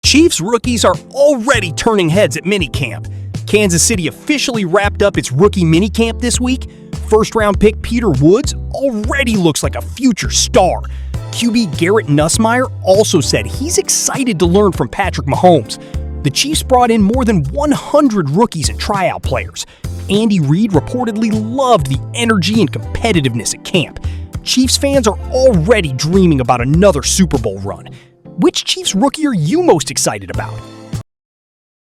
Chiefs rookies are already turning heads at minicamp. Kansas City officially wrapped up its rookie minicamp this week. First-round pick Peter Woods already looks like a future star. QB Garrett Nussmeier also said he's excited to learn from Patrick Mahomes. The Chiefs brought in more than 100 rookies and tryout players. Andy Reid reportedly loved the energy and competitiveness at camp. Chiefs fans are already dreaming about another Super Bowl run. Which Chiefs rookie are you most excited about?